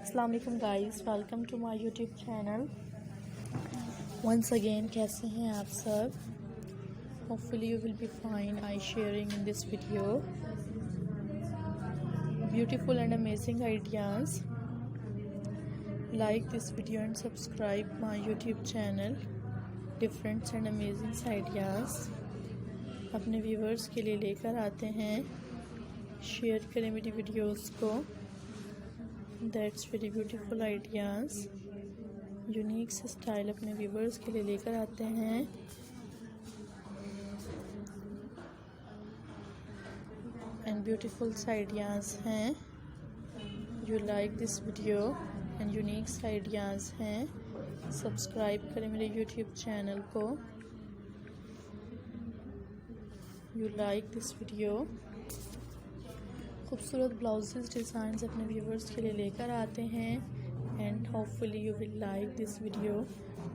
अस्सलाम वालेकुम guys, welcome to my YouTube channel once again. कैसे हैं आप सब? Hopefully you will be fine. I sharing in this video beautiful and amazing ideas. Like this video and subscribe my YouTube channel different and amazing ideas अपने viewers के लिए लेकर आते हैं। शेयर करें मेरी वीडियोस को। That's very beautiful ideas, unique से स्टाइल अपने व्यूवर्स के लिए लेकर आते हैं। एंड ब्यूटीफुल आइडियाज़ हैं। You like this video and unique ideas हैं। सब्सक्राइब करें मेरे यूट्यूब चैनल को। You like this video. खूबसूरत ब्लाउजेस डिज़ाइंस अपने व्यूवर्स के लिए लेकर आते हैं and hopefully you will like this video.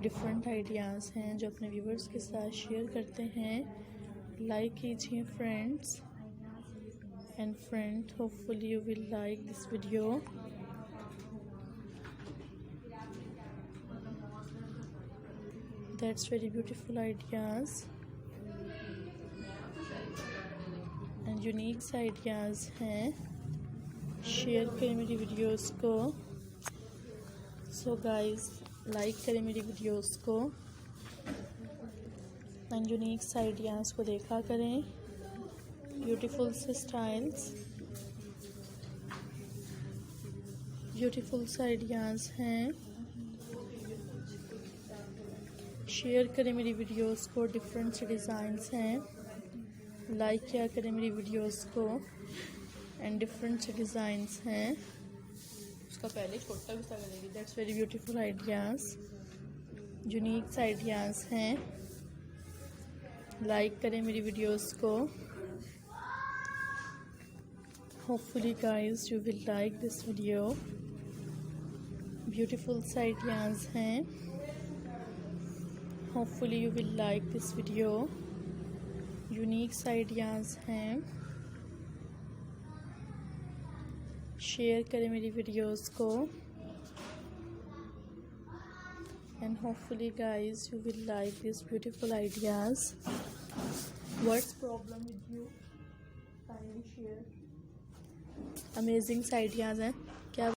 Different ideas हैं जो अपने व्यूवर्स के साथ शेयर करते हैं। लाइक कीजिए friends and friend, hopefully you will like this video. That's very beautiful ideas and unique ideas हैं। शेयर करें मेरी वीडियोस को। सो गाइस, लाइक करें मेरी वीडियोस को एंड यूनिक आइडियाज़ को देखा करें। ब्यूटीफुल से स्टाइल्स, ब्यूटीफुल से आइडियाज़ हैं। शेयर करें मेरी वीडियोस को। डिफरेंट से डिज़ाइंस हैं। लाइक किया करें मेरी वीडियोस को एंड डिफरेंट से डिज़ाइंस हैं। उसका पहले छोटा भी करेगी। That's very beautiful ideas, unique ideas हैं। लाइक करें मेरी वीडियोस को। Hopefully guys you will like this video. Beautiful ideas हैं। Hopefully you will like this video. Unique ideas हैं। शेयर करें मेरी वीडियोस को and hopefully guys you will like this beautiful ideas. What's problem with you? Kindly share. Amazing ideas हैं क्या?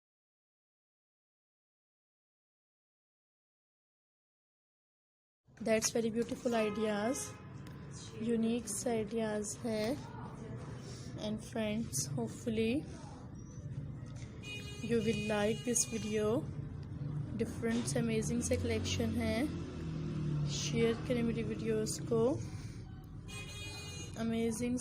That's very beautiful ideas, unique ideas है। And friends, hopefully you will like this video. Different amazing से collection है। Share करें मेरी videos को। Amazing